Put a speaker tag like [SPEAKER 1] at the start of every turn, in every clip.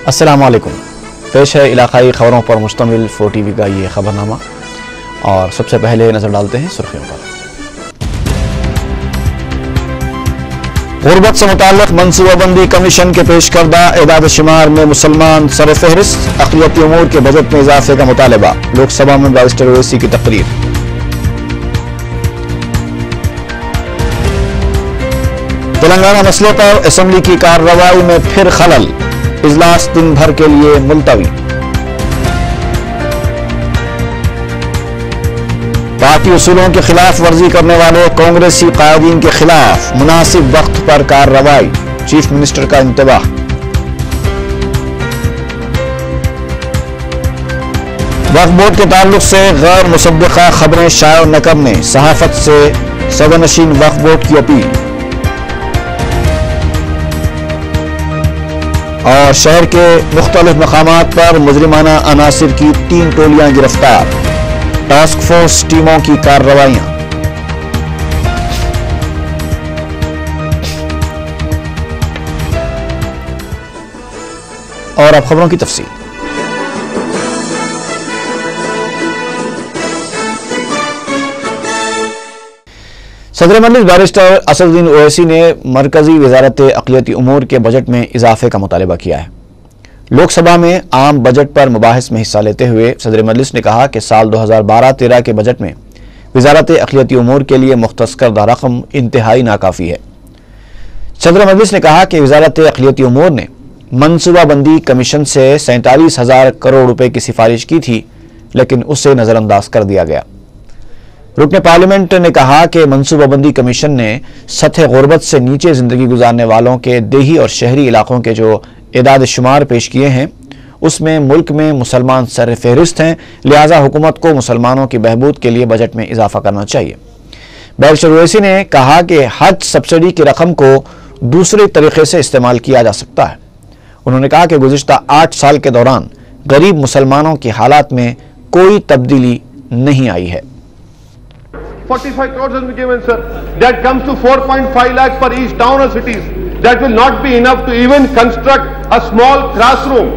[SPEAKER 1] अस्सलाम वालेकुम। पेश है इलाकाई खबरों पर मुश्तमिल 4 TV का ये खबरनामा और सबसे पहले नजर डालते हैं सुर्खियों पर। गुर्बत से मुताल्लिक़ मनसूबाबंदी कमीशन के पेश करदा एदाद शुमार में मुसलमान सरफहरिस्त, अक़लियती उमूर के बजट में इजाफे का मुतालबा। लोकसभा में बैरिस्टर ओवैसी की तकरीर। तेलंगाना मसले पर असम्बली की कार्रवाई में फिर खलल, इजलास दिन भर के लिए मुलतवी। पार्टी उसूलों की खिलाफ वर्जी करने वाले कांग्रेसी कायदीन के खिलाफ मुनासिब वक्त पर कार्रवाई, चीफ मिनिस्टर का इंतबाह। वक्फ बोर्ड के ताल्लुक से गैर मुसद्दिक़ा खबरें शाया न करने, सहाफत से सदरनशीन वक्फ बोर्ड की अपील। और शहर के मुख्तलिफ मकामात पर मुजरिमाना अनासिर की 3 टोलियां गिरफ्तार, टास्क फोर्स टीमों की कार्रवाइयां। और अब खबरों की तफसील। सदर मजलिस बैरिस्टर असदुद्दीन ओवैसी ने मरकजी वजारत अक़लियती उमूर के बजट में इजाफे का मुतालबा किया है। लोकसभा में आम बजट पर मुबाहिस में हिस्सा लेते हुए सदर मजलिस ने कहा कि साल 2012-13 के बजट में वजारत अक़लियती उमूर के लिए मुख्तस करदा रकम इंतहाई नाकाफ़ी है। सदर मजलिस ने कहा कि वजारत अक़लियती उमूर ने मनसूबाबंदी कमीशन से 47,000 करोड़ रुपए की सिफारिश की थी, लेकिन उसे नज़रअंदाज कर दिया गया। रुकन पार्लियामेंट ने कहा कि मनसूबाबंदी कमीशन ने सतह गुर्बत से नीचे जिंदगी गुजारने वालों के देही और शहरी इलाकों के जो एदाद शुमार पेश किए हैं, उसमें मुल्क में मुसलमान सर फहरिस्त हैं, लिहाजा हुकूमत को मुसलमानों की बहबूद के लिए बजट में इजाफा करना चाहिए। बैरिस्टर ओवैसी ने कहा कि हज सब्सिडी की रकम को दूसरे तरीके से इस्तेमाल किया जा सकता है। उन्होंने कहा कि गुज़िश्ता 8 साल के दौरान गरीब मुसलमानों की हालात में कोई तब्दीली नहीं आई है।
[SPEAKER 2] 45 crores has been given, sir. That comes to 4.5 lakh per each town or cities. That will not be enough to even construct a small classroom.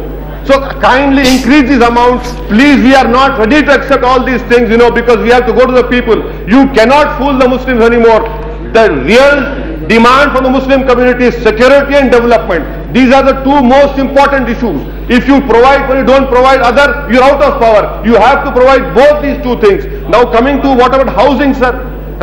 [SPEAKER 2] So kindly increase these amounts. Please, we are not ready to accept all these things, because we have to go to the people. You cannot fool the Muslims anymore. The real demand from the Muslim community is security and development. These are the 2 most important issues. If you provide one, you don't provide other, you're out of power. You have to provide both these 2 things. Now coming to what about housing, sir?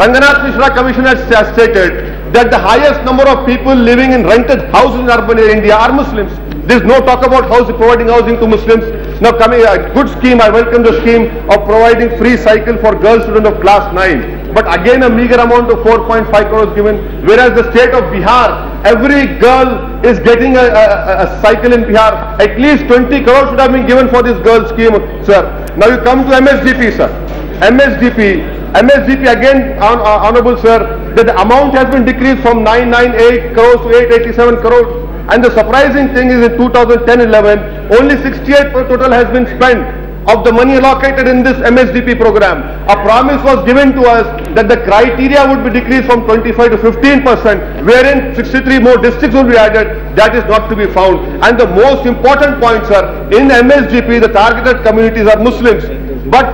[SPEAKER 2] Ranganath Mishra Commission has stated that the highest number of people living in rented houses in urban India are Muslims. There is no talk about providing housing to Muslims. Now coming, a good scheme, I welcome the scheme of providing free cycle for girl students of class 9. But again a meager amount of 4.5 crores given, whereas the state of Bihar, every girl is getting a cycle in Bihar. At least 20 crores should have been given for this girl scheme, sir. Now you come to MSDP, sir. MSDP again, honorable sir, that the amount has been decreased from 998 crores to 887 crores. And the surprising thing is in 2010-11, only 68 per total has been spent of the money allocated in this MSDP program. A promise was given to us that the criteria would be decreased from 25 to 15%, wherein 63 more districts will be added. That is not to be found. And the most important point, sir, in MSDP, the targeted communities are Muslims. But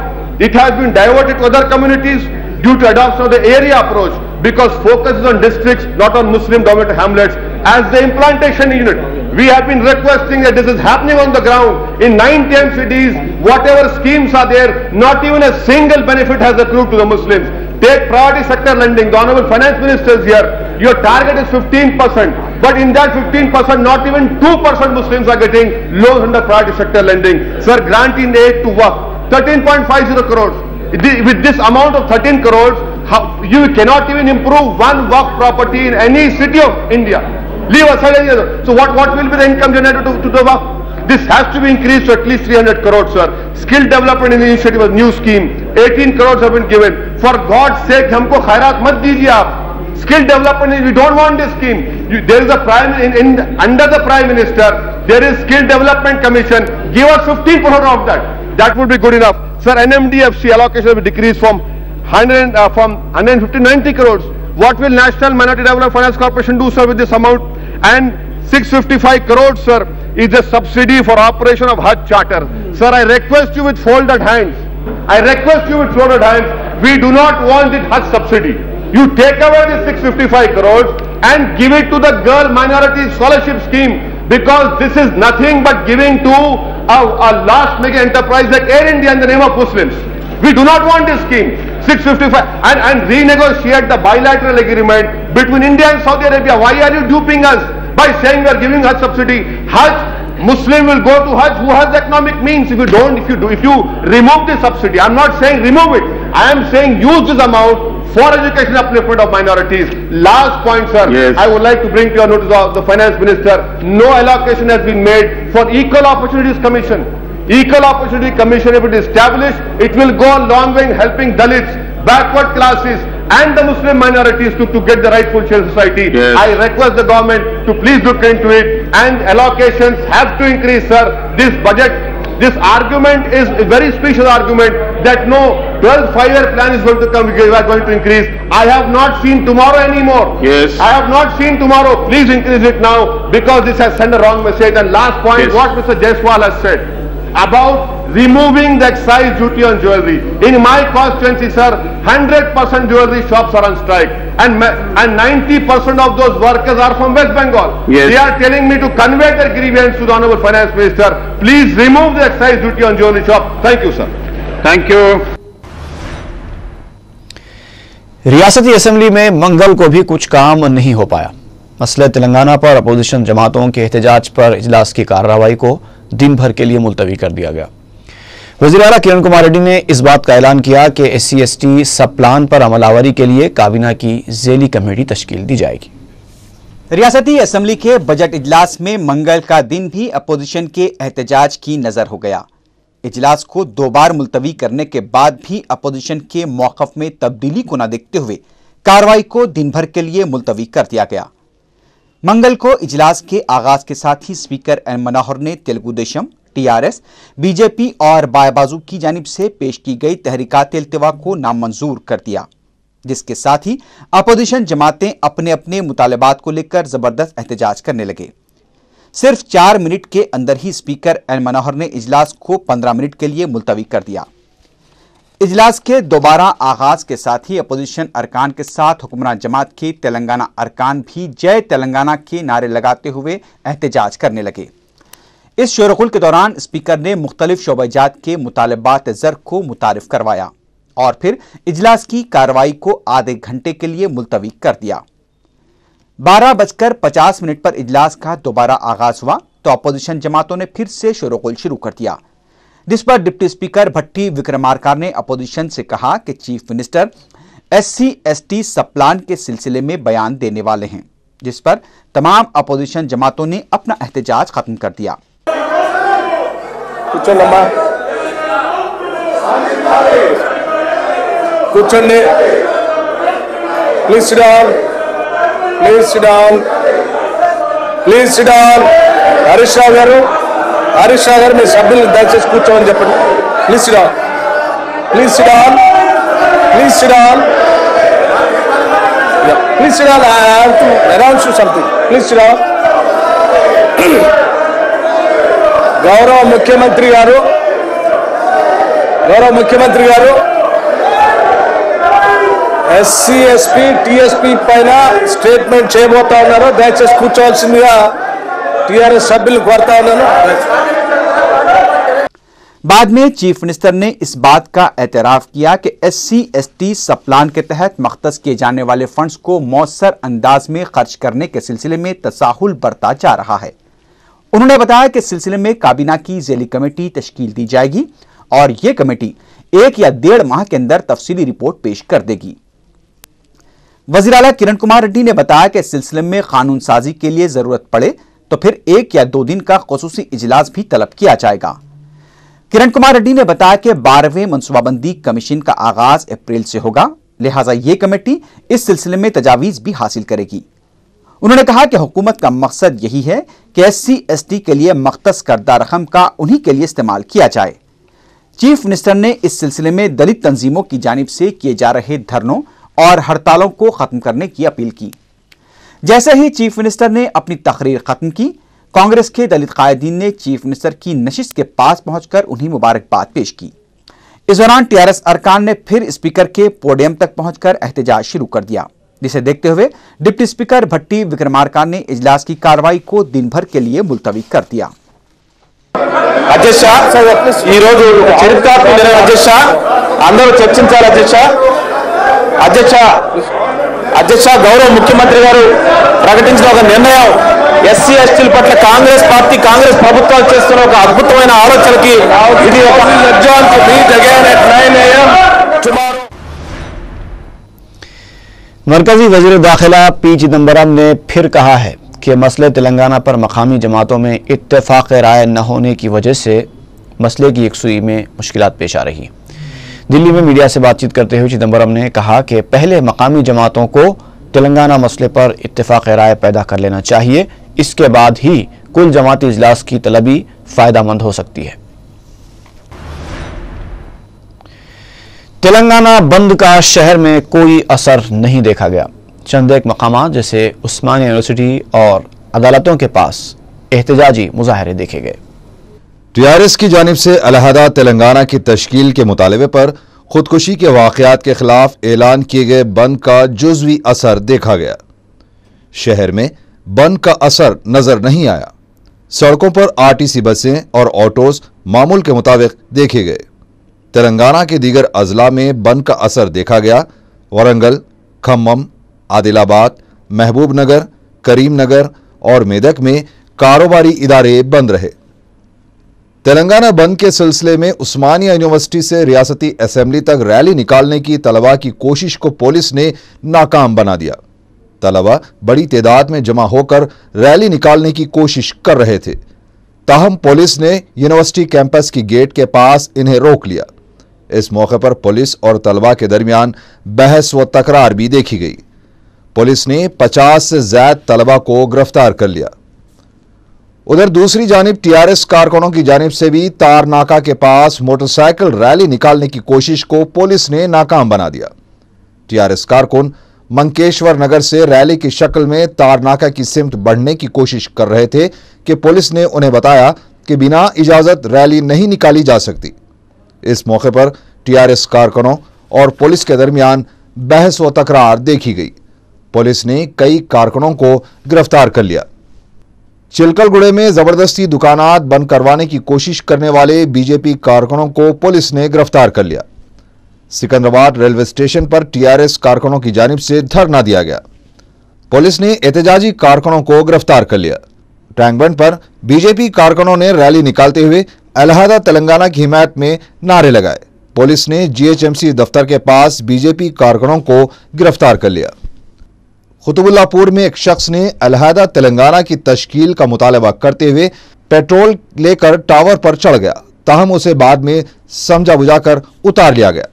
[SPEAKER 2] it has been diverted to other communities due to adoption of the area approach, because focus is on districts, not on Muslim dominated hamlets. As the implantation unit, we have been requesting that this is happening on the ground. In 9-10 cities, whatever schemes are there, not even a single benefit has accrued to the Muslims. Take priority sector lending. The Honorable Finance Minister is here. Your target is 15%, but in that 15%, not even 2% Muslims are getting loans under priority sector lending. Sir, granting aid to Waqf, 13.50 crores. With this amount of 13 crores, you cannot even improve one Waqf property in any city of India. Leave aside any other. So what will be the income generated to the Waqf? This has to be increased to at least 300 crores, sir. Skill development initiative, a new scheme, 18 crores have been given. For God's sake, हमको खैरात मत दीजिए आप. Skill development, we don't want this scheme. There is a under the Prime Minister, there is Skill Development Commission. Give us 15% of that. That would be good enough. Sir, NMDFC allocation will be decreased from 150 to 90 crores. What will National Minority Development Finance Corporation do, sir, with this amount? And 655 crores, sir, is the subsidy for operation of Hajj charter. Sir, I request you with folded hands. I request you with folded hands. We do not want this Hajj subsidy. You take away the 655 crores and give it to the girl minority scholarship scheme, because this is nothing but giving to a large mega enterprise like Air India in the name of Muslims. We do not want this scheme. 655 and renegotiate the bilateral agreement between India and Saudi Arabia. Why are you duping us by saying we are giving Hajj subsidy? Hajj, Muslim will go to Hajj who has economic means. If you remove the subsidy, I'm not saying remove it. I am saying use this amount for education upliftment of minorities. Last point, sir.
[SPEAKER 3] Yes.
[SPEAKER 2] I would like to bring to your notice of the Finance Minister. No allocation has been made for Equal Opportunities Commission. Equal Opportunity Commission, if it is established, it will go a long way in helping Dalits, backward classes and the Muslim minorities to get the rightful share in society.
[SPEAKER 3] Yes.
[SPEAKER 2] I request the government to please look into it, and allocations have to increase, sir. This budget, this argument is a very special argument that no 12th five-year plan is going to come, we are going to increase. I have not seen tomorrow anymore.
[SPEAKER 3] Yes.
[SPEAKER 2] I have not seen tomorrow. Please increase it now, because this has sent a wrong message. And last point,
[SPEAKER 3] Yes.
[SPEAKER 2] what Mr. Jaiswal has said about removing the excise duty on jewelry. In my constituency, sir, 100% jewelry shops are on strike, and 90% of those workers are from West Bengal.
[SPEAKER 3] Yes.
[SPEAKER 2] They are telling me to convey their grievance to the Honorable Finance Minister. Please remove the excise duty on jewelry shop. Thank you, sir.
[SPEAKER 3] Thank you.
[SPEAKER 1] रियासती assembly में मंगल को भी कुछ काम नहीं हो पाया। मसले तेलंगाना पर अपोजिशन जमातों के एहतजाज पर इजलास की कार्रवाई को दिन भर के लिए मुलतवी कर दिया गया। वज़ीर आला किरण कुमार रेड्डी ने इस बात का ऐलान किया कि SC/ST सब प्लान पर अमलावरी के लिए काबीना की ज़ेली कमेटी तश्कील दी जाएगी।
[SPEAKER 4] रियासती असेंबली के बजट इजलास में मंगल का दिन भी अपोजिशन के एहतजाज की नजर हो गया। इजलास को 2 बार मुलतवी करने के बाद भी अपोजिशन के मौक़िफ़ में तब्दीली को न देखते हुए कार्रवाई को दिन भर के लिए मुलतवी कर दिया गया। मंगल को इजलास के आगाज के साथ ही स्पीकर एन मनोहर ने तेलुगु देशम, TRS, BJP और बायबाजू की जानिब से पेश की गई तहरीकात इल्तिवा को नामंजूर कर दिया, जिसके साथ ही अपोजिशन जमातें अपने अपने मुतालबात को लेकर जबरदस्त एहतजाज करने लगे। सिर्फ 4 मिनट के अंदर ही स्पीकर एन मनोहर ने इजलास को 15 मिनट के लिए मुलतवी कर दिया। इजलास के दोबारा आगाज के साथ ही अपोजिशन अरकान के साथ हुक्मरान जमात के तेलंगाना अरकान भी जय तेलंगाना के नारे लगाते हुए एहतजाज करने लगे। इस शोरगुल के दौरान स्पीकर ने मुख्तलिफ शोबाजात के मुतालबात ज़र को मुतारिफ करवाया और फिर इजलास की कार्रवाई को आधे घंटे के लिए मुलतवी कर दिया। 12:50 पर इजलास का दोबारा आगाज हुआ तो अपोजिशन जमातों ने फिर से शोरगुल शुरू कर दिया, जिस पर डिप्टी स्पीकर भट्टी विक्रमार्का ने अपोजिशन से कहा कि चीफ मिनिस्टर SC/ST सब प्लान के सिलसिले में बयान देने वाले हैं, जिस पर तमाम अपोजिशन जमातों ने अपना एहतजाज खत्म कर दिया।
[SPEAKER 5] హరీష్ రావు గారు మీ సభ్యులు దయచేసి కూర్చోమని చెప్పండి. Please SIT down. Please SIT down. Please SIT down. Please SIT down. I have to announce you something. Please SIT down. గౌరవ ముఖ్యమంత్రి గారు SC/ST TSP పైన స్టేట్మెంట్ చేయబోతా ఉన్నారు. దయచేసి కూర్చోవాల్సిందిగా TRS సభ్యులు కోరుతా ఉన్నాను.
[SPEAKER 4] बाद में चीफ मिनिस्टर ने इस बात का एतराफ किया कि SC/ST सब प्लान के तहत मख्तस किए जाने वाले फंड्स को मौसर अंदाज में खर्च करने के सिलसिले में तसाहुल बरता जा रहा है। उन्होंने बताया कि इस सिलसिले में काबीना की ज़ेली कमेटी तश्कील दी जाएगी और यह कमेटी 1 या 1.5 माह के अंदर तफसीली रिपोर्ट पेश कर देगी। वज़ीर आला किरण कुमार रेड्डी ने बताया कि इस सिलसिले में कानून साजी के लिए जरूरत पड़े तो फिर 1 या 2 दिन का खुसूसी इजलास भी तलब किया जाएगा। किरण कुमार रेड्डी ने बताया कि 12वें मनसूबाबंदी कमीशन का आगाज अप्रैल से होगा, लिहाजा ये कमेटी इस सिलसिले में तजावीज भी हासिल करेगी। उन्होंने कहा कि हुकूमत का मकसद यही है कि SC/ST के लिए मख्तस करदा रकम का उन्हीं के लिए इस्तेमाल किया जाए। चीफ मिनिस्टर ने इस सिलसिले में दलित तंजीमों की जानिब से किए जा रहे धरनों और हड़तालों को खत्म करने की अपील की। जैसे ही चीफ मिनिस्टर ने अपनी तकरीर खत्म की, कांग्रेस के दलित कायदीन ने चीफ मिनिस्टर की नशिस्त के पास पहुंचकर उन्हें मुबारकबाद पेश की। इस दौरान टीआरएस अरकान ने फिर स्पीकर के पोडियम तक पहुंचकर एहतजाज शुरू कर दिया, जिसे देखते हुए डिप्टी स्पीकर भट्टी विक्रमार्का ने इजलास की कार्रवाई को दिन भर के लिए मुलतवी कर दिया।
[SPEAKER 5] అధ్యక్ష ఈ రోజు చరిత్రాత్మక నిర్ణయం అధ్యక్ష అందరూ చర్చించాలి అధ్యక్ష అధ్యక్ష అధ్యక్ష గౌరవ ముఖ్యమంత్రి గారు ప్రకటించిన ఒక నిర్ణయం ఎస్సీ ఎస్టీల పట్ల కాంగ్రెస్ పార్టీ కాంగ్రెస్ ప్రభుత్వాలు చేస్తున్న ఒక అద్భుతమైన ఆలోచనకి ఇది ఒక
[SPEAKER 1] मरकजी वजीर दाखिला पी चिदम्बरम ने फिर कहा है कि मसले तेलंगाना पर मकामी जमातों में इत्तेफाक राय न होने की वजह से मसले की यकसुई में मुश्किलात पेश आ रही। दिल्ली में मीडिया से बातचीत करते हुए चिदम्बरम ने कहा कि पहले मकामी जमातों को तेलंगाना मसले पर इत्तेफाक राय पैदा कर लेना चाहिए, इसके बाद ही कुल जमाती इजलास की तलबी फायदामंद हो सकती है। तेलंगाना बंद का शहर में कोई असर नहीं देखा गया। चंद एक मकामात जैसे उस्मानिया यूनिवर्सिटी और अदालतों के पास एहतजाजी मुजाहरे देखे गए।
[SPEAKER 3] टीआरएस की जानिब से अलहदा तेलंगाना की तश्कील के मुतालबे पर खुदकुशी के वाक़यात के खिलाफ ऐलान किए गए बंद का जुज़वी असर देखा गया। शहर में बंद का असर नजर नहीं आया। सड़कों पर आरटीसी बसें और ऑटोज मामूल के मुताबिक देखे गए। तेलंगाना के दीगर अजला में बंद का असर देखा गया। वरंगल, खम्मम, आदिलाबाद, महबूब नगर, करीम नगर और मेदक में कारोबारी इदारे बंद रहे। तेलंगाना बंद के सिलसिले में उस्मानिया यूनिवर्सिटी से रियासती असेंबली तक रैली निकालने की तलबा की कोशिश को पुलिस ने नाकाम बना दिया। तलबा बड़ी तादाद में जमा होकर रैली निकालने की कोशिश कर रहे थे, ताहम पुलिस ने यूनिवर्सिटी कैंपस की गेट के पास इन्हें रोक लिया। इस मौके पर पुलिस और तलबा के दरमियान बहस व तकरार भी देखी गई। पुलिस ने 50 से ज्यादा तलबा को गिरफ्तार कर लिया। उधर दूसरी जानिब टीआरएस कारकुनों की जानिब से भी तारनाका के पास मोटरसाइकिल रैली निकालने की कोशिश को पुलिस ने नाकाम बना दिया। टीआरएस कारकुन मंकेश्वर नगर से रैली की शक्ल में तारनाका की सिमत बढ़ने की कोशिश कर रहे थे कि पुलिस ने उन्हें बताया कि बिना इजाजत रैली नहीं निकाली जा सकती। इस मौके पर टीआरएस कारकुनों और पुलिस के दरमियान बहस व तकरार देखी गई। पुलिस ने कई कारकुनों को गिरफ्तार कर लिया। चिलकलगुड़े में जबरदस्ती दुकानात बंद करवाने की कोशिश करने वाले बीजेपी कारकुनों को पुलिस ने गिरफ्तार कर लिया। सिकंदराबाद रेलवे स्टेशन पर टीआरएस कारकुनों की जानिब से धरना दिया गया। पुलिस ने एहतजाजी कारकुनों को गिरफ्तार कर लिया। टैंकबंड पर बीजेपी कारकुनों ने रैली निकालते हुए अलहदा तेलंगाना की हिमायत में नारे लगाए। पुलिस ने जीएचएमसी दफ्तर के पास बीजेपी कारकुनों को गिरफ्तार कर लिया। कुतुबुल्लाहपुर में एक शख्स ने अलहदा तेलंगाना की तश्कील का मुतालबा करते हुए पेट्रोल लेकर टावर पर चढ़ गया, ताहम उसे बाद में समझा बुझाकर उतार लिया गया।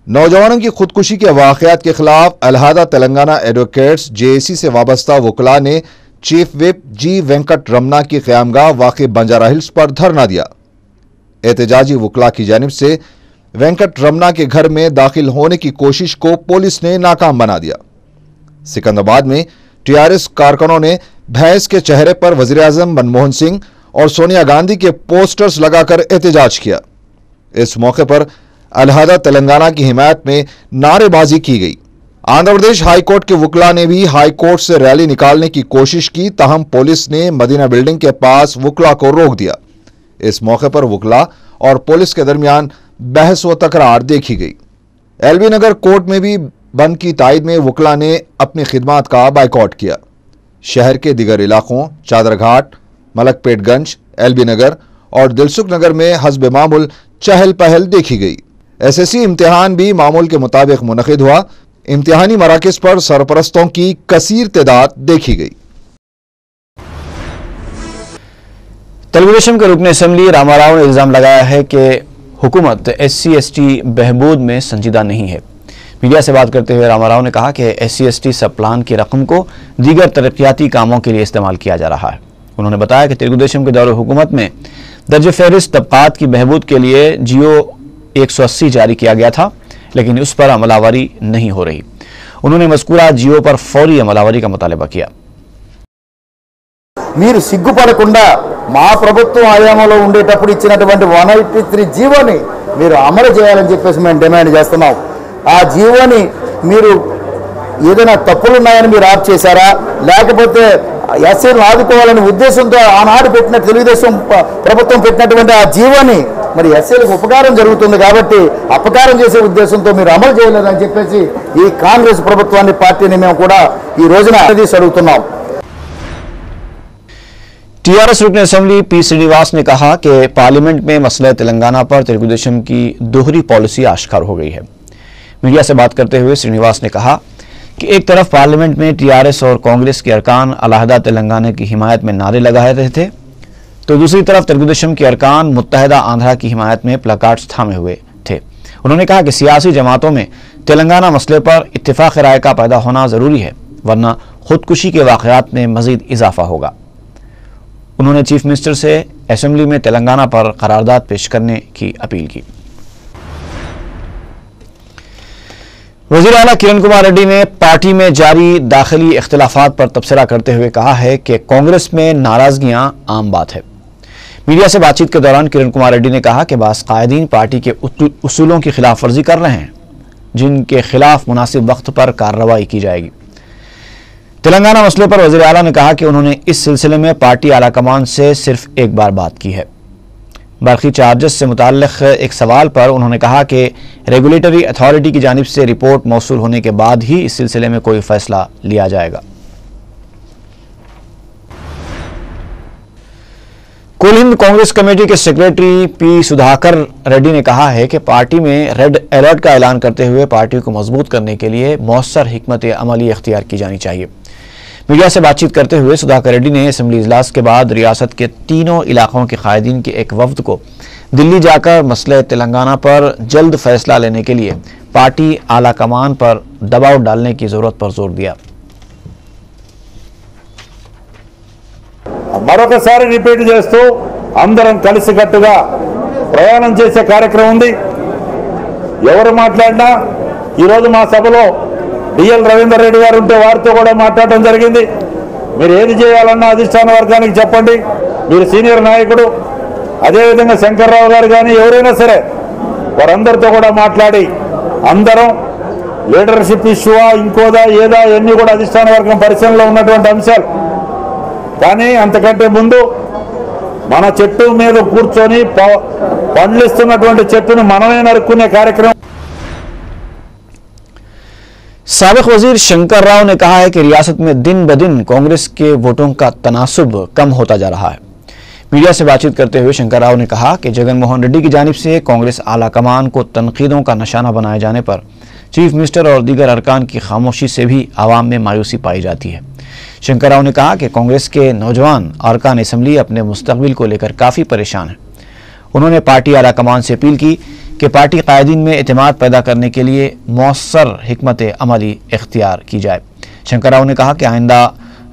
[SPEAKER 3] नौजवानों की खुदकुशी के वाक़यात के खिलाफ अलहदा तेलंगाना एडवोकेट्स जेएसी से वाबस्ता वकला ने चीफ विप जी वेंकट रमना की क़यामगाह वाक़ बंजारा हिल्स पर धरना दिया। एहतजाजी वकला की जानिब से वेंकट रमना के घर में दाखिल होने की कोशिश को पुलिस ने नाकाम बना दिया। सिकंदराबाद में टीआरएस कारकुनों ने भैंस के चेहरे पर वज़ीर-ए-आज़म मनमोहन सिंह और सोनिया गांधी के पोस्टर्स लगाकर एहतजाज किया। इस मौके पर अलहदा तेलंगाना की हिमायत में नारेबाजी की गई। आंध्र प्रदेश हाई कोर्ट के वकला ने भी हाई कोर्ट से रैली निकालने की कोशिश की, ताहम पुलिस ने मदीना बिल्डिंग के पास वकला को रोक दिया। इस मौके पर वकला और पुलिस के दरमियान बहस व तकरार देखी गई। एलबी नगर कोर्ट में भी बंद की तायद में वकला ने अपनी खिदमात का बाइकआउट किया। शहर के दिगर इलाकों चादरघाट, मलकपेटगंज, एलबी नगर और दिलसुख नगर में हस्ब मामूल चहल पहल देखी गई। एसएससी इम्तिहान भी मामूल के मुताबिक मुनक़िद हुआ। इम्तिहानी मराकज़ पर सरपरस्तों की कसीर तादाद देखी गई।
[SPEAKER 1] तेलुगुदेशम के रुकन असेंबली रामाराव ने इल्जाम लगाया है कि हुकूमत SC/ST बहबूद में संजीदा नहीं है। मीडिया से बात करते हुए रामाराव ने कहा कि SC/ST सब प्लान की रकम को दीगर तरक्याती कामों के लिए इस्तेमाल किया जा रहा है। उन्होंने बताया कि तेलुगुदेशम के दौर हुकूमत में दर्ज फहरिस्त तबकात की बहबूद के लिए जियो 180 जारी किया गया था, लेकिन उस पर अमलावरी नहीं हो रही। उन्होंने मज़कूरा जियो पर फौरी अमलावरी का मुतालबा किया।
[SPEAKER 6] మీరు సిగ్గుపడకుండా మా ప్రభుత్వం హయాంలో ఉండేటప్పుడు ఇచ్చినటువంటి 183 జీవోని మీరు అమలు చేయాలని చెప్పేసి మేము డిమాండ్ చేస్తున్నాం. ఆ జీవోని మీరు ఏదైనా తప్పులున్నాయని మీరు ఆప్ చేశారా, లేకపోతే ఎస్సీలను ఆదుకోవాలనే ఉద్దేశంతో ఆనాడు పెట్టిన తెలుగుదేశం ప్రభుత్వం పెట్టినటువంటి ఆ జీవోని మరి ఎస్సీలకు ఉపకారం జరుగుతుంది కాబట్టి అపకారం చేసే ఉద్దేశంతో మీరు అమలు చేయలేదని చెప్పేసి ఈ కాంగ్రెస్ ప్రభుత్వాన్ని పార్టీని మేము కూడా ఈ రోజున అడుగుతున్నాం.
[SPEAKER 1] टीआरएस रुकन असेंबली पी श्रीनिवास ने कहा कि पार्लियामेंट में मसला तेलंगाना पर तेलुगुदेशम की दोहरी पॉलिसी आश्कार हो गई है। मीडिया से बात करते हुए श्रीनिवास ने कहा कि एक तरफ पार्लियामेंट में टीआरएस और कांग्रेस के अरकान अलहदा तेलंगाना की हिमायत में नारे लगा रहे थे, तो दूसरी तरफ तेलुगुदेशम के अरकान मुत्तहिदा आंध्रा की हिमायत में प्लकार्ड्स थामे हुए थे। उन्होंने कहा कि सियासी जमातों में तेलंगाना मसले पर इत्तेफाक राय का पैदा होना जरूरी है, वरना खुदकुशी के वाक़यात में मजीद इजाफा होगा। उन्होंने चीफ मिनिस्टर से असेंबली में तेलंगाना पर करारदाद पेश करने की अपील की। वज़ीर आला किरण कुमार रेड्डी ने पार्टी में जारी दाखिली इख्तिलाफात पर तबसरा करते हुए कहा है कि कांग्रेस में नाराजगियां आम बात है। मीडिया से बातचीत के दौरान किरण कुमार रेड्डी ने कहा कि बास कायदीन पार्टी के उसूलों की खिलाफ वर्जी कर रहे हैं, जिनके खिलाफ मुनासिब वक्त पर कार्रवाई की जाएगी। तेलंगाना मसले पर वज़ीर आला ने कहा कि उन्होंने इस सिलसिले में पार्टी आला कमान से सिर्फ एक बार बात की है। बरखी चार्जेस से मुताल्लिक़ एक सवाल पर उन्होंने कहा कि रेगुलेटरी अथॉरिटी की जानिब से रिपोर्ट मौसूल होने के बाद ही इस सिलसिले में कोई फैसला लिया जाएगा। कुल हिंद कांग्रेस कमेटी के सेक्रेटरी पी सुधाकर रेड्डी ने कहा है कि पार्टी में रेड अलर्ट का ऐलान करते हुए पार्टी को मजबूत करने के लिए मौसर हिकमत अमली इख्तियार की जानी चाहिए। मीडिया से बातचीत करते हुए सुधाकर रेड्डी ने असेंबली इजलास के बाद रियासत के तीनों इलाकों के कायदीन के एक वफ्द को दिल्ली जाकर मसले तेलंगाना पर जल्द फैसला लेने के लिए पार्टी आला कमान पर दबाव डालने की जरूरत पर जोर दिया।
[SPEAKER 7] మరొకసారి రిపీట్ చేస్తూ అందరం కలిసికట్టుగా ప్రయాణం చేసే కార్యక్రమం ఉంది. ఎవరు మాట్లాడినా ఈరోజు మా సభలో డిఎల్ రవీందర్ రెడ్డి గారు ఉంటే వారితో కూడా మాట్లాడడం జరిగింది. మీరు ఏది చేయాలన్నా అధిష్టాన వర్గానికి చెప్పండి, మీరు సీనియర్ నాయకుడు, అదేవిధంగా శంకర్రావు గారు కానీ ఎవరైనా సరే వారందరితో కూడా మాట్లాడి అందరం లీడర్షిప్ ఇష్యూవా ఇంకోదా ఏదా ఇవన్నీ కూడా అధిష్టాన వర్గం పరిశీలనలో ఉన్నటువంటి అంశాలు. కానీ అంతకంటే ముందు మన చెట్టు మీద కూర్చొని పండ్లిస్తున్నటువంటి చెట్టును మనమే నరుక్కునే కార్యక్రమం।
[SPEAKER 1] साबिक वजीर शंकर राव ने कहा है कि रियासत में दिन ब दिन कांग्रेस के वोटों का तनासुब कम होता जा रहा है। मीडिया से बातचीत करते हुए शंकर राव ने कहा कि जगनमोहन रेड्डी की जानिब से कांग्रेस आला कमान को तनकीदों का निशाना बनाए जाने पर चीफ मिनिस्टर और दीगर अरकान की खामोशी से भी आवाम में मायूसी पाई जाती है। शंकर राव ने कहा कि कांग्रेस के नौजवान अरकान असम्बली अपने मुस्तकबिल को लेकर काफ़ी परेशान हैं। उन्होंने पार्टी आला कमान से अपील की कि पार्टी कायदीन में एतमाद पैदा करने के लिए मौसर हिकमत अमली इख्तियार की जाए। शंकर राव ने कहा कि आइंदा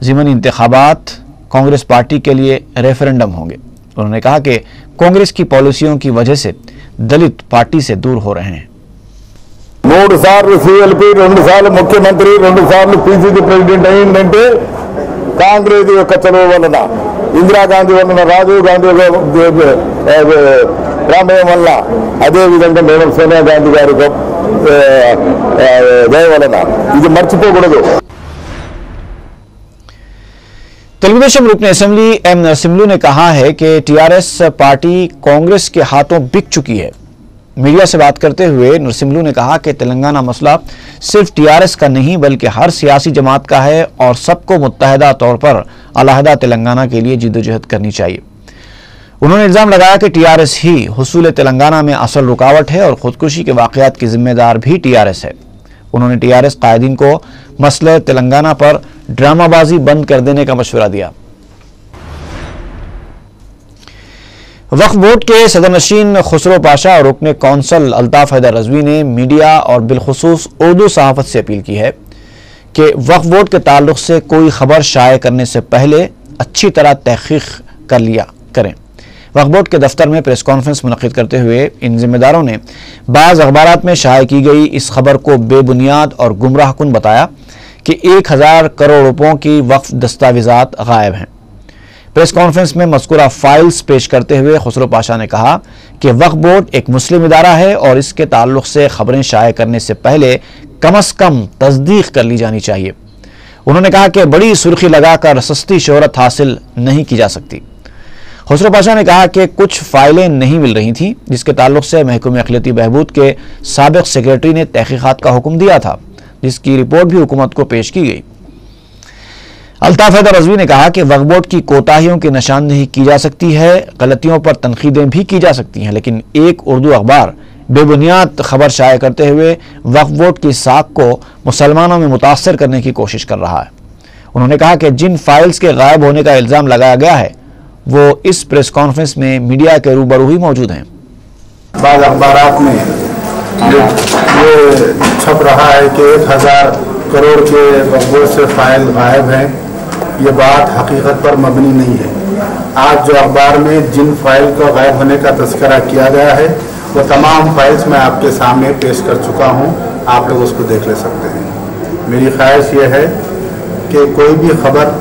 [SPEAKER 1] ज़िमनी इंतखाबात कांग्रेस पार्टी के लिए रेफरेंडम होंगे। उन्होंने कहा कि कांग्रेस की पॉलिसियों की वजह से दलित पार्टी से दूर हो रहे हैं।
[SPEAKER 6] 3 సార్లు సిఎల్పి, 2 సార్లు ముఖ్యమంత్రి, 2 సార్లు పిసిసి ప్రెసిడెంట్ అయిందంటే కాంగ్రెస్ యొక్క చొరవ వలన, ఇందిరాగాంధీ వలన, రాజీవ్ గాంధీ రామయ్య వల్ల, అదేవిధంగా మేడం సోనియా గాంధీ గారి దయ వలన ఇది మర్చిపోకూడదు।
[SPEAKER 1] तेलुगुदेशम रुकन असेंबली एम नरसिम्लू ने कहा है कि टीआरएस पार्टी कांग्रेस के हाथों बिक चुकी है। मीडिया से बात करते हुए नरसिम्लू ने कहा कि तेलंगाना मसला सिर्फ टीआरएस का नहीं बल्कि हर सियासी जमात का है और सबको मुत्तहिदा तौर पर अलहदा तेलंगाना के लिए जिद्दोजहद करनी चाहिए। उन्होंने इल्ज़ाम लगाया कि टीआरएस ही हुसूल तेलंगाना में असल रुकावट है और खुदकुशी के वाक़यात की जिम्मेदार भी टीआरएस है। उन्होंने टीआरएस कायदीन को मसले तेलंगाना पर ड्रामाबाजी बंद कर देने का मशवरा दिया। वक्फ बोर्ड के सदरनशीन खुसरो पाशा और रुकन कौंसल अल्ताफ हैदर रजवी ने मीडिया और बिलखुसूस उर्दू सहाफ़त से अपील की है कि वक्फ बोर्ड के ताल्लुक़ से कोई खबर शाये करने से पहले अच्छी तरह तहक़ीक़ कर लिया करें। वक्फ बोर्ड के दफ्तर में प्रेस कॉन्फ्रेंस मुनक़िद करते हुए इन जिम्मेदारों ने बाज़ अखबारात में शाये की गई इस खबर को बेबुनियाद और गुमराहकुन बताया कि 1000 करोड़ रुपयों की वक्फ दस्तावेज़ात गायब हैं। प्रेस कॉन्फ्रेंस में मज़कूरा फाइल्स पेश करते हुए खुसरो पाशा ने कहा कि वक्फ बोर्ड एक मुस्लिम इदारा है और इसके ताल्लुक से खबरें शाये करने से पहले कम अज़ कम तस्दीक कर ली जानी चाहिए। उन्होंने कहा कि बड़ी सुर्खी लगाकर सस्ती शोहरत हासिल नहीं की जा सकती। खुसरो पाशा ने कहा कि कुछ फाइलें नहीं मिल रही थीं, जिसके ताल्लुक से महकमे अक़लियती बहबूद के साबिक़ सेक्रेटरी ने तहक़ीक़ात का हुक्म दिया था, जिसकी रिपोर्ट भी हुकूमत को पेश की गई। अल्ताफ़ हैदर रज़वी ने कहा कि वक्फ बोर्ड की कोताहियों की निशानदेही की जा सकती है, गलतियों पर तनकीदें भी की जा सकती हैं, लेकिन एक उर्दू अखबार बेबुनियाद खबर शाये करते हुए वक्फ बोर्ड की साख को मुसलमानों में मुतासर करने की कोशिश कर रहा है। उन्होंने कहा कि जिन फाइल्स के गायब होने का इल्ज़ाम लगाया गया है वो इस प्रेस कॉन्फ्रेंस में मीडिया के रूबरू ही मौजूद हैं।
[SPEAKER 8] बाद अखबारात में ये छप रहा है कि 1000 करोड़ के वक्फ बोर्ड से फाइल गायब हैं। ये बात हकीकत पर मबनी नहीं है। आज जो अखबार में जिन फाइल का गायब होने का तस्करा किया गया है वो तमाम फाइल्स मैं आपके सामने पेश कर चुका हूँ, आप लोग उसको देख ले सकते हैं। मेरी ख्वाहिश ये है कि कोई भी खबर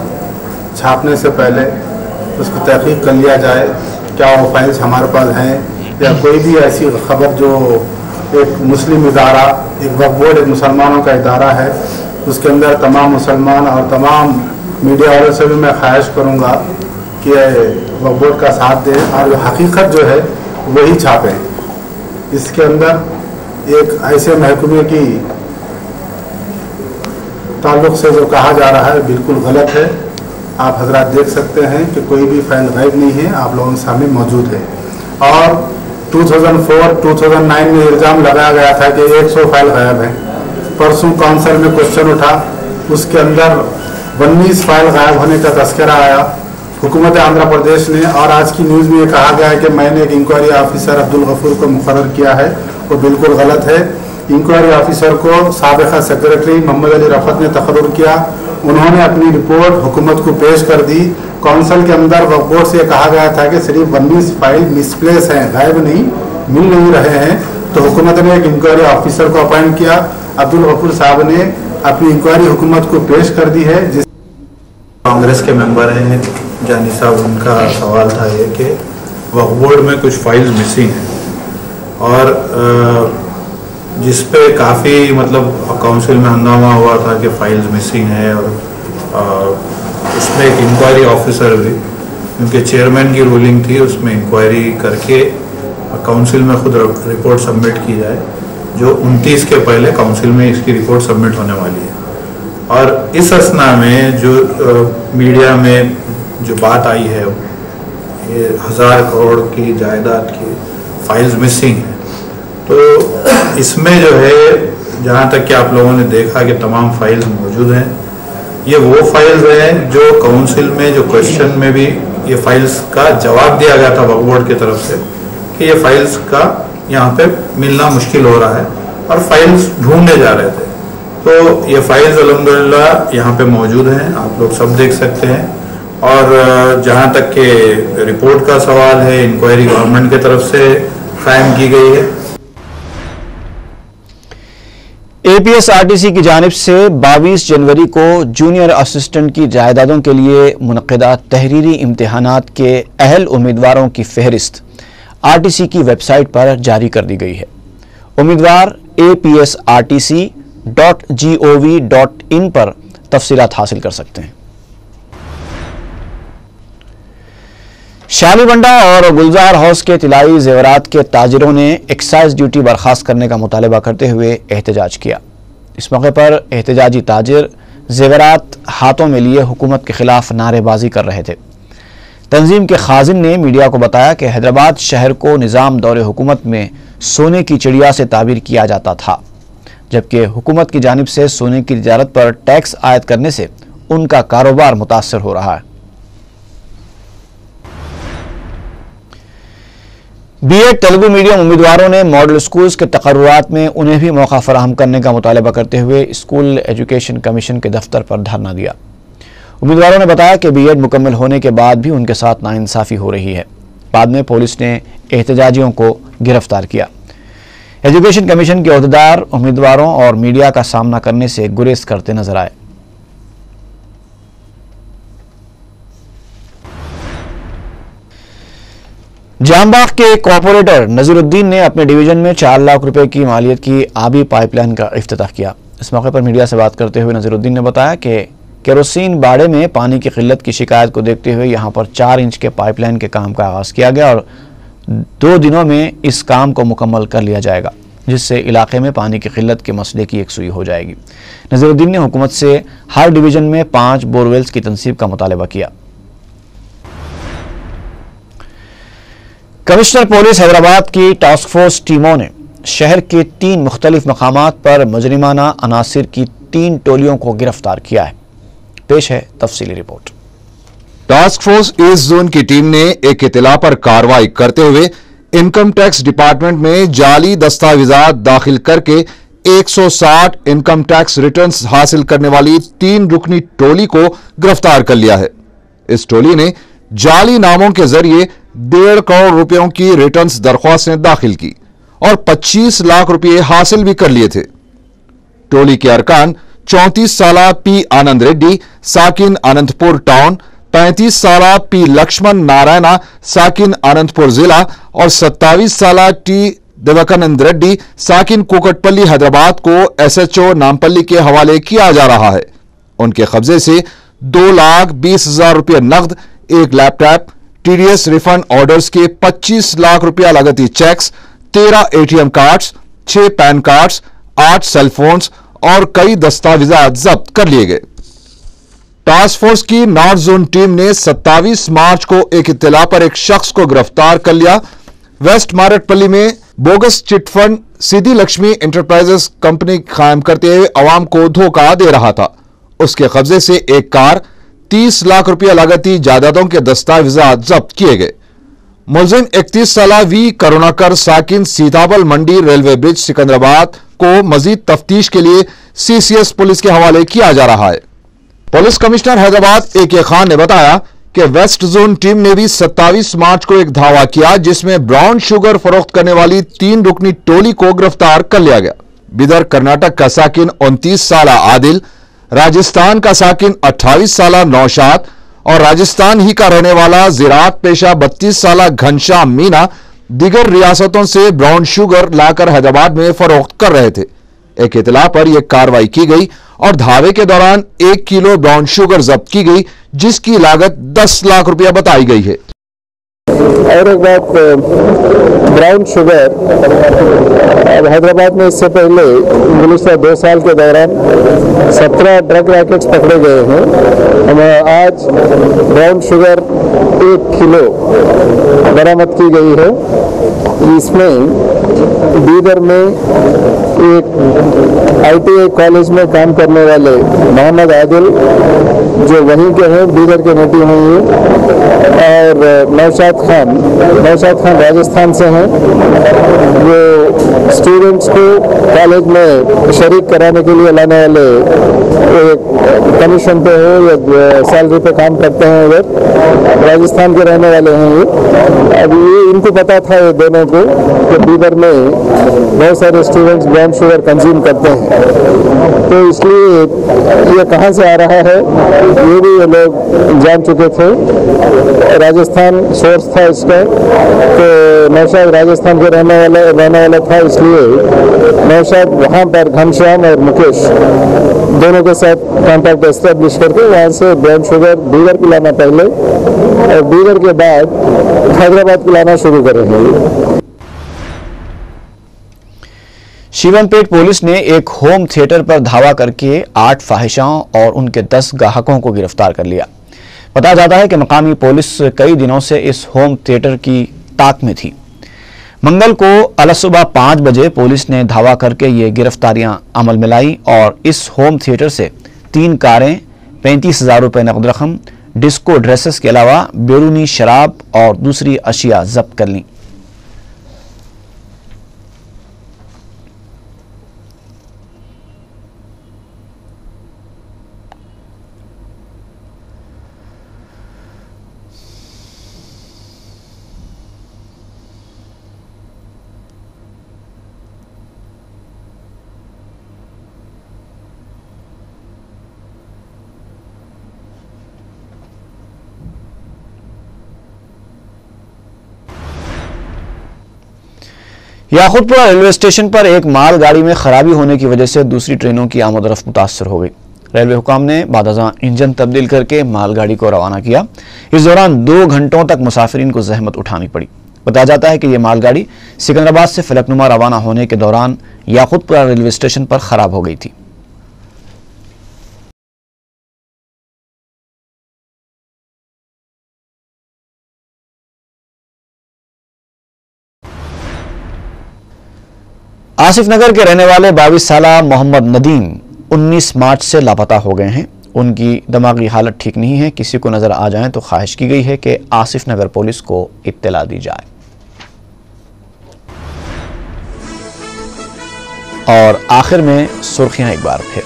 [SPEAKER 8] छापने से पहले उसको तहकीक कर लिया जाए, क्या वो फाइल्स हमारे पास हैं, या कोई भी ऐसी खबर जो एक मुस्लिम इदारा, एक वक्फ बोर्ड एक मुसलमानों का इदारा है, उसके अंदर तमाम मुसलमान और तमाम मीडिया वालों से भी मैं ख्वाहिश करूँगा कि वक्फ बोर्ड का साथ दें और हकीकत जो है वही छापें। इसके अंदर एक ऐसे महकमे की ताल्लुक़ से जो कहा जा रहा है बिल्कुल गलत है। आप हजरात देख सकते हैं कि कोई भी फाइल गायब नहीं है, आप लोगों के सामने मौजूद है। और 2004-2009 में इल्ज़ाम लगाया गया था कि 100 फाइल गायब है। परसों काउंसिल में क्वेश्चन उठा, उसके अंदर 19 फाइल गायब होने का तस्करा आया हुकूमत आंध्र प्रदेश ने। और आज की न्यूज़ में ये कहा गया है कि मैंने एक इंक्वायरी ऑफिसर अब्दुल गफूर को मुकर्रर किया है, वो बिल्कुल गलत है। इंक्वायरी ऑफिसर को साबिक़ा सेक्रेटरी मोहम्मद अली रफ़त ने तकर्रुर किया, उन्होंने अपनी रिपोर्ट हुकूमत को पेश कर दी। काउंसिल के अंदर वक्फ बोर्ड से कहा गया था कि सिर्फ 19 फाइल मिसप्लेस हैं, गायब नहीं, मिल नहीं रहे हैं। तो हुकूमत ने एक इंक्वायरी ऑफिसर को अपॉइंट किया, अब्दुल गफूर साहब ने अपनी इंक्वायरी हुकूमत को पेश कर दी है। जिस
[SPEAKER 9] कांग्रेस के मेंबर हैं जानी साहब, उनका सवाल था ये कि वक्फ बोर्ड में कुछ फाइल्स मिसिंग हैं और जिस पे काफ़ी मतलब काउंसिल में हंगामा हुआ था कि फाइल्स मिसिंग है और उसमें एक इंक्वायरी ऑफिसर भी, क्योंकि चेयरमैन की रूलिंग थी, उसमें इंक्वायरी करके काउंसिल में खुद रिपोर्ट सबमिट की जाए, जो 29 के पहले काउंसिल में इसकी रिपोर्ट सबमिट होने वाली है। और इस असना में जो मीडिया में जो बात आई है, ये 1000 करोड़ की जायदाद की फाइल्स मिसिंग है, तो इसमें जो है जहाँ तक कि आप लोगों ने देखा कि तमाम फाइल्स मौजूद हैं। ये वो फाइल्स हैं जो काउंसिल में जो क्वेश्चन में भी ये फाइल्स का जवाब दिया गया था वक्फ बोर्ड की तरफ से कि ये फाइल्स का यहाँ पे मिलना मुश्किल हो रहा है और फाइल्स ढूंढने जा रहे थे। तो ये फाइल्स अल्हम्दुलिल्लाह यहाँ पे मौजूद हैं, आप लोग सब देख सकते हैं। और जहाँ तक के रिपोर्ट का सवाल है, इंक्वायरी गवर्नमेंट की तरफ से कायम की गई है।
[SPEAKER 1] APSRTC की जानिब से 22 जनवरी को जूनियर असिस्टेंट की जायदादों के लिए मुनक़िदा तहरीरी इम्तिहानात के अहल उम्मीदवारों की फहरिस्त RTC की वेबसाइट पर जारी कर दी गई है। उम्मीदवार APSRTC.gov.in पर तफसीलात हासिल कर सकते हैं। शालीबंडा और गुलजार हाउस के तिलाई जेवरात के ताजिरों ने एक्साइज ड्यूटी बर्खास्त करने का मुतालबा करते हुए एहतजाज किया। इस मौके पर एहतजाजी ताजिर जेवरात हाथों में लिए हुकूमत के खिलाफ नारेबाजी कर रहे थे। तंजीम के खाजिन ने मीडिया को बताया कि हैदराबाद शहर को निज़ाम दौरे हुकूमत में सोने की चिड़िया से ताबीर किया जाता था, जबकि हुकूमत की जानिब से सोने की तिजारत पर टैक्स आयद करने से उनका कारोबार मुतासर हो रहा है। B.Ed तेलुगु मीडियम उम्मीदवारों ने मॉडल स्कूल्स के तकर्रुरात में उन्हें भी मौका फराहम करने का मुतालबा करते हुए स्कूल एजुकेशन कमीशन के दफ्तर पर धरना दिया। उम्मीदवारों ने बताया कि B.Ed मुकम्मल होने के बाद भी उनके साथ नाइंसाफ़ी हो रही है। बाद में पुलिस ने एहतजाजियों को गिरफ्तार किया। एजुकेशन कमीशन के अहदेदार उम्मीदवारों और मीडिया का सामना करने से गुरेज करते नजर आए। जामबाग के कॉर्पोरेटर नजीरुद्दीन ने अपने डिवीजन में 4 लाख रुपए की मालियत की आबी पाइपलाइन का इफ्तिताह किया। इस मौके पर मीडिया से बात करते हुए नजीरुद्दीन ने बताया कि केरोसिन बाड़े में पानी की किल्लत की शिकायत को देखते हुए यहां पर 4 इंच के पाइपलाइन के काम का आगाज किया गया और 2 दिनों में इस काम को मुकम्मल कर लिया जाएगा, जिससे इलाके में पानी की किल्लत के मसले की एकसुई हो जाएगी। नजीरुद्दीन ने हुकूमत से हर डिवीजन में 5 बोरवेल्स की तनसीब का मुतालबा किया। कमिश्नर पुलिस हैदराबाद की टास्क फोर्स टीमों ने शहर के 3 मुख्तलिफ मकामात पर मुजरिमाना अनासिर की 3 टोलियों को गिरफ्तार किया है। पेश है तफसीली report.
[SPEAKER 3] Task force east zone की टीम ने एक इत्तला पर कार्रवाई करते हुए इनकम टैक्स डिपार्टमेंट में जाली दस्तावेजात दाखिल करके 160 इनकम टैक्स रिटर्न्स हासिल करने वाली 3 रुकनी टोली को गिरफ्तार कर लिया है। इस टोली ने जाली नामों के जरिए 1.5 करोड़ रुपयों की रिटर्न्स दरख्वास्तें दाखिल की और 25 लाख रुपए हासिल भी कर लिए थे। टोली के अरकान 34 साला पी आनंद रेड्डी साकिन अनंतपुर टाउन, 35 साला पी लक्ष्मण नारायणा साकिन अनंतपुर जिला और 27 साला टी देवकानंद रेड्डी साकिन कुकटपल्ली हैदराबाद को SHO नामपल्ली के हवाले किया जा रहा है। उनके कब्जे से 2,20,000 रुपये नकद, 1 लैपटॉप, TDS रिफंड ऑर्डर्स के 25 लाख रुपया लागती cheques, 13 ATM cards, 6 PAN cards, 8 cellphones और कई दस्तावेजात जब्त कर लिए गए। टास्क फोर्स की नॉर्थ जोन टीम ने 27 मार्च को एक इत्तला पर एक शख्स को गिरफ्तार कर लिया। वेस्ट मारेटपल्ली में बोगस चिटफंड सिद्धि लक्ष्मी एंटरप्राइजेस कंपनी कायम करते हुए अवाम को धोखा दे रहा था। उसके कब्जे से एक कार, 30 लाख रुपया लागती जायदादों के दस्तावेजात जब्त किए गए। मुलजिम 31 साला वी करुणाकर साकिन सीताबल मंडी रेलवे ब्रिज सिकंदराबाद को मजीद तफ्तीश के लिए CCS पुलिस के हवाले किया जा रहा है। Police commissioner Hyderabad AK Khan ने बताया कि वेस्ट जोन टीम ने भी 27 मार्च को एक धावा किया, जिसमें ब्राउन शुगर फरोख्त करने वाली 3 रुकनी टोली को गिरफ्तार कर लिया गया। बिदर कर्नाटक का साकिन 29 साला आदिल, राजस्थान का साकिन 28 साला नौशाद और राजस्थान ही का रहने वाला ज़राअत पेशा 32 साला घनश्याम मीना दिगर रियासतों से ब्राउन शुगर लाकर हैदराबाद में फरोख्त कर रहे थे। एक इत्तला पर यह कार्रवाई की गई और धावे के दौरान 1 किलो ब्राउन शुगर जब्त की गई, जिसकी लागत 10 लाख रुपया बताई गई है।
[SPEAKER 10] और एक बात, ब्राउन शुगर अब हैदराबाद में इससे पहले गुज़िश्ता 2 साल के दौरान 17 ड्रग रैकेट्स पकड़े गए हैं। आज ब्राउन शुगर 1 किलो बरामद की गई है। इसमें बीदर में एक ITI कॉलेज में काम करने वाले मोहम्मद आदिल, जो वहीं के हैं, बीदर के नेटिव हैं ये, और नौशाद खान राजस्थान से हैं। वो स्टूडेंट्स को कॉलेज में शरीक कराने के लिए लाने वाले एक कमीशन पे हो या सैलरी पे काम करते हैं, उधर राजस्थान के रहने वाले हैं ये। अब ये इनको पता था ये दोनों को कि बीदर में बहुत सारे स्टूडेंट्स ब्राउन शुगर कंज्यूम करते हैं, तो इसलिए ये कहाँ से आ रहा है ये भी ये लोग जान चुके थे। राजस्थान सोर्स था इसका, तो नौशाद राजस्थान के रहने वाला था, इसलिए नौशाद वहाँ पर घनश्याम और मुकेश दोनों के साथ कॉन्टैक्ट एस्टेब्लिश करके वहाँ से ब्राउन शुगर बीदर को लाना पहले और बीदर के बाद हैदराबाद को लाना शुरू करेंगे।
[SPEAKER 1] शिवमपेट पुलिस ने एक होम थिएटर पर धावा करके 8 फाहिशाओं और उनके 10 ग्राहकों को गिरफ्तार कर लिया। बताया जाता है कि मकामी पुलिस कई दिनों से इस होम थिएटर की ताक में थी। मंगल को अलसुबह 5 बजे पुलिस ने धावा करके ये गिरफ्तारियां अमल में लाई और इस होम थिएटर से 3 कारें, 35,000 रुपये नकद रकम, डिस्को ड्रेसेस के अलावा बैरूनी शराब और दूसरी अशिया जब्त कर लीं। याकूतपुरा रेलवे स्टेशन पर एक मालगाड़ी में खराबी होने की वजह से दूसरी ट्रेनों की आमद-ओ-रफ्त मुतासर हो गई। रेलवे हुकाम ने बादअज़ां इंजन तब्दील करके मालगाड़ी को रवाना किया। इस दौरान 2 घंटों तक मुसाफिरीन को जहमत उठानी पड़ी। बताया जाता है कि यह मालगाड़ी सिकंदराबाद से फलकनुमा रवाना होने के दौरान याकूतपुरा रेलवे स्टेशन पर खराब हो गई थी। आसिफ नगर के रहने वाले 22 साला मोहम्मद नदीम 19 मार्च से लापता हो गए हैं। उनकी दिमागी हालत ठीक नहीं है। किसी को नजर आ जाए तो ख्वाहिश की गई है कि आसिफ नगर पुलिस को इत्तला दी जाए। और आखिर में सुर्खियां एक बार फिर।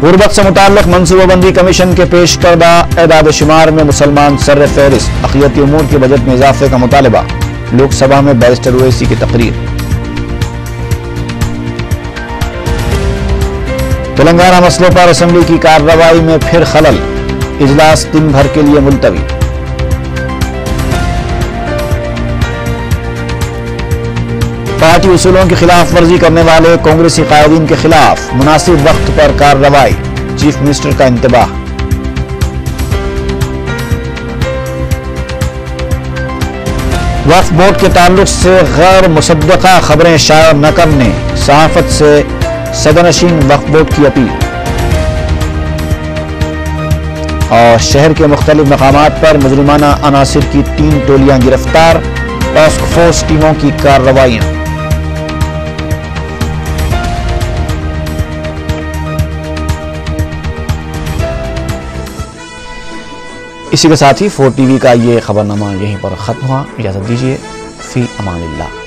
[SPEAKER 1] गुर्बत से मुताल्लिक मनसूबाबंदी कमीशन के पेश करदा एदाद शुमार में मुसलमान सर फहरिस्त, अक़लियती उमूर के बजट में इजाफे का मुतालबा। लोकसभा में बैरिस्टर ओवैसी की तकरीर। तेलंगाना मसलों पर असेंबली की कार्रवाई में फिर खलल, इजलास दिन भर के लिए मुलतवी। पार्टी उसूलों की खिलाफ वर्जी करने वाले कांग्रेसी कायदीन के खिलाफ मुनासिब वक्त पर कार्रवाई, चीफ मिनिस्टर का इंतबाह। वक्फ बोर्ड के ताल्लुक से गैर मुसद्दक़ा खबरें शाया न करने, सहाफत से सदरनशीन वक्फ बोर्ड की अपील। और शहर के मुख्तलिफ मकामात पर मुजरिमाना अनासिर की 3 टोलियां गिरफ्तार, टास्क फोर्स टीमों की कार्रवाइयां। इसी के साथ ही 4 TV का ये खबरनामा यहीं पर खत्म हुआ। इजाजत दीजिए, फी अमानिल्लाह।